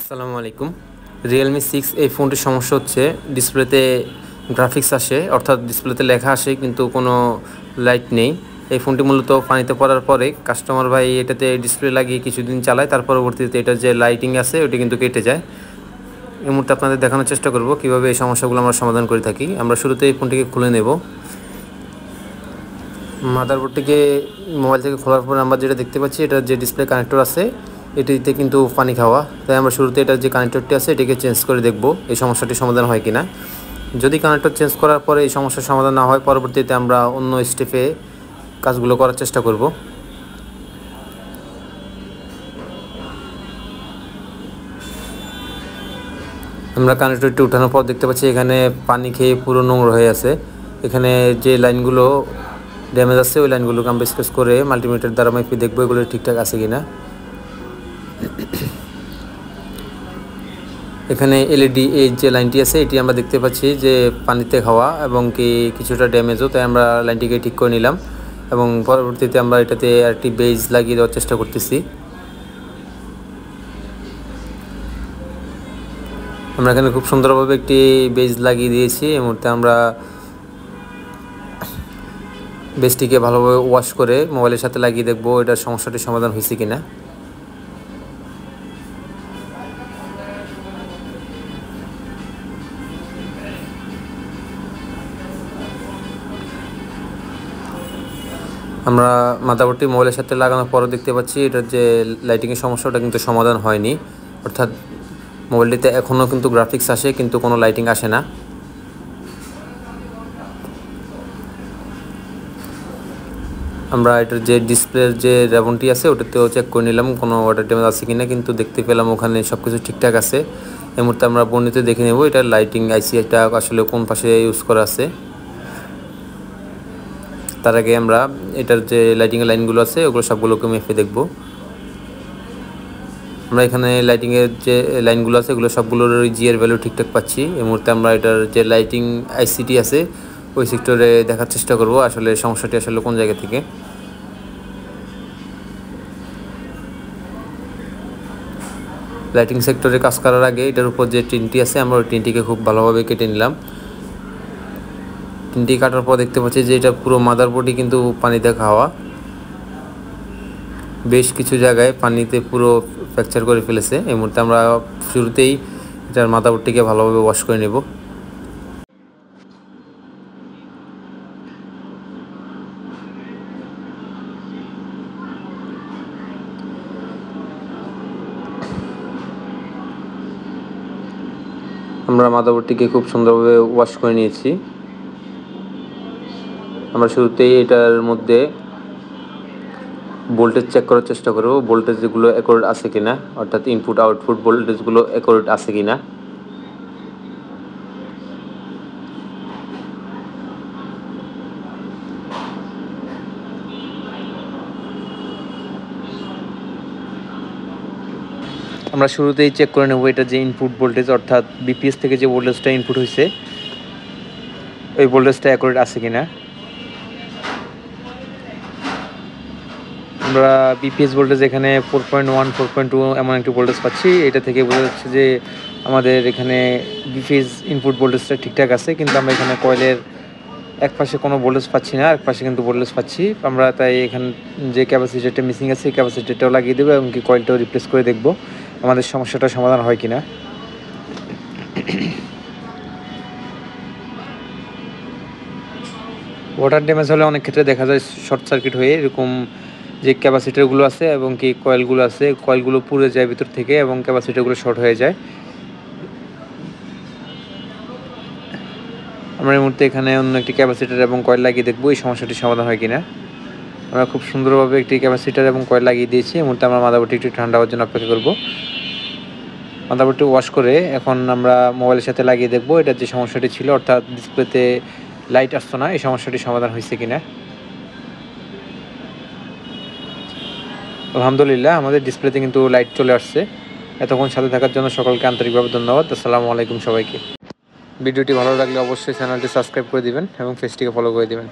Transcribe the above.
আসসালামু আলাইকুম। রিয়েলমি 6 এই ফোনটির সমস্যা হচ্ছে ডিসপ্লেতে গ্রাফিক্স আসে, অর্থাৎ ডিসপ্লেতে লেখা আসে কিন্তু কোনো লাইট নেই। এই ফোনটি মূলত পানিতে পড়ার পরে কাস্টমার ভাই এটাতে ডিসপ্লে লাগিয়ে কিছুদিন চালায়, তার পরবর্তীতে এটার যে লাইটিং আছে ওটি কিন্তু কেটে যায়। এই মুহূর্তে আপনাদের দেখানোর চেষ্টা করব কীভাবে এই সমস্যাগুলো আমরা সমাধান করে থাকি। আমরা শুরুতে এই ফোনটিকে খুলে নেব। মাদারবোর্ডটিকে মোবাইল থেকে খোলার পর আমরা যেটা দেখতে পাচ্ছি, এটার যে ডিসপ্লে কানেক্টর আছে এটিতে কিন্তু পানি খাওয়া, তাই আমরা শুরুতে এটার যে কানেক্টরটি আছে এটিকে চেঞ্জ করে দেখব এই সমস্যাটি সমাধান হয় কিনা। যদি কানেক্টর চেঞ্জ করার পরে এই সমস্যার সমাধান না হয়, পরবর্তীতে আমরা অন্য স্টেপে কাজগুলো করার চেষ্টা করব। আমরা কানেক্টরটি উঠানোর পর দেখতে পাচ্ছি এখানে পানি খেয়ে পুরো নোংরা হয়ে আছে। এখানে যে লাইনগুলো ড্যামেজ আছে ওই লাইনগুলোকে আমরা স্কেচ করে মাল্টিমিটার দ্বারা মেপে দেখবো এগুলো ঠিকঠাক আছে কিনা। এখানে এলইডি এই যে লাইনটি আছে এটি আমরা দেখতে পাচ্ছি যে পানিতে খাওয়া এবং কি কিছুটা ড্যামেজও, তাই আমরা লাইনটিকে ঠিক করে নিলাম এবং পরবর্তীতে আমরা এটাতে একটি বেজ লাগিয়ে দেওয়ার চেষ্টা করতেছি। আমরা এখানে খুব সুন্দরভাবে একটি বেজ লাগিয়ে দিয়েছি। এই মুহূর্তে আমরা বেজটিকে ভালোভাবে ওয়াশ করে মোবাইলের সাথে লাগিয়ে দেখবো এটার সমস্যাটির সমাধান হয়েছে কিনা। আমরা মাদারবোর্ডটি মোবাইলের সাথে লাগানোর পরও দেখতে পাচ্ছি এটার যে লাইটিংয়ের সমস্যাটা কিন্তু সমাধান হয়নি, অর্থাৎ মোবাইলটিতে এখনও কিন্তু গ্রাফিক্স আসে কিন্তু কোনো লাইটিং আসে না। আমরা এটার যে ডিসপ্লের যে রেবনটি আছে ওটাতেও চেক করে নিলাম কোনো ওয়াটার ড্যামেজ আছে কিনা, কিন্তু দেখতে পেলাম ওখানে সব কিছু ঠিকঠাক আছে। এই মুহূর্তে আমরা বর্ণিতে দেখে নেব এটার লাইটিং আইসি এটা আসলে কোন পাশে ইউজ করা আছে। তার আগে আমরা এটার যে লাইটিংয়ের লাইনগুলো আছে ওগুলো সবগুলোকে মেপে দেখব। আমরা এখানে লাইটিংয়ের যে লাইনগুলো আছে এগুলো সবগুলোর জিএর ভ্যালু ঠিকঠাক পাচ্ছি। এই মুহূর্তে আমরা এটার যে লাইটিং আইসিটি আছে ওই সেক্টরে দেখার চেষ্টা করব আসলে সমস্যাটি আসলে কোন জায়গা থেকে। লাইটিং সেক্টরে কাজ করার আগে এটার উপর যে টিনটি আছে আমরা ওই টিনটিকে খুব ভালোভাবে কেটে নিলাম। টিনটি কাটার পর দেখতে পাচ্ছি যে এটা পুরো মাদারবোর্ডই কিন্তু পানিতে খাওয়া, বেশ কিছু জায়গায় পানিতে পুরো ফ্র্যাকচার করে ফেলেছে। এই মুহূর্তে আমরা শুরুতেই এটার মাদারবোর্ডটিকে ভালোভাবে ওয়াশ করে নেব। আমরা মাদারবোর্ডটিকে খুব সুন্দরভাবে ওয়াশ করে নিয়েছি। আমরা শুরুতেই এটার মধ্যে ভোল্টেজ চেক করার চেষ্টা করব, ভোল্টেজগুলো অ্যাকুরেট আছে কিনা, অর্থাৎ ইনপুট আউটপুট ভোল্টেজগুলো অ্যাকুরেট আছে কিনা। আমরা শুরুতেই চেক করে নেব এটা যে ইনপুট ভোল্টেজ, অর্থাৎ বিপিএস থেকে যে ভোল্টেজটা ইনপুট হয়েছে ওই ভোল্টেজটা অ্যাকুরেট আছে কিনা। আমরা বিপিএস ভোল্টেজ এখানে 4.1 4.2 এমন একটি ভোল্টেজ পাচ্ছি। এটা থেকে বোঝা যাচ্ছে যে আমাদের এখানে বিপিএস ইনপুট ভোল্টেজটা ঠিকঠাক আছে, কিন্তু আমরা এখানে কয়েলের এক পাশে কোনো ভোল্টেজ পাচ্ছি না, এক পাশে কিন্তু ভোল্টেজ পাচ্ছি। আমরা তাই এখানে যে ক্যাপাসিটারটা মিসিং আছে ক্যাপাসিটারটাও লাগিয়ে দেবো এবং কি কয়েলটাও রিপ্লেস করে দেখব আমাদের সমস্যাটা সমাধান হয় কিনা। ওয়াটার ড্যামেজ হলে অনেক ক্ষেত্রে দেখা যায় শর্ট সার্কিট হয়ে এরকম যে ক্যাপাসিটারগুলো আছে এবং কি কয়েলগুলো আছে কয়েলগুলো পুড়ে যায় ভিতর থেকে এবং ক্যাপাসিটারগুলো শর্ট হয়ে যায়। আমরা এই মুহূর্তে এখানে অন্য একটি ক্যাপাসিটার এবং কয়েল লাগিয়ে দেখবো এই সমস্যাটি সমাধান হয় কিনা। আমরা খুব সুন্দরভাবে একটি ক্যাপাসিটার এবং কয়েল লাগিয়ে দিয়েছি। এই মুহূর্তে আমরা মাদারবোর্ডটি একটু ঠান্ডা হওয়ার জন্য অপেক্ষা করব। মাদারবোর্ডটি ওয়াশ করে এখন আমরা মোবাইলের সাথে লাগিয়ে দেখব এটার যে সমস্যাটি ছিল, অর্থাৎ ডিসপ্লেতে লাইট আসতো না, এই সমস্যাটি সমাধান হয়েছে কিনা। আলহামদুলিল্লাহ আমাদের ডিসপ্লেতে কিন্তু লাইট চলে আসছে। এতক্ষণ সাথে থাকার জন্য সকলকে আন্তরিকভাবে ধন্যবাদ। আসসালামু আলাইকুম সবাইকে। ভিডিওটি ভালো লাগলে অবশ্যই চ্যানেলটি সাবস্ক্রাইব করে দিবেন এবং পেজটিকে ফলো করে দিবেন।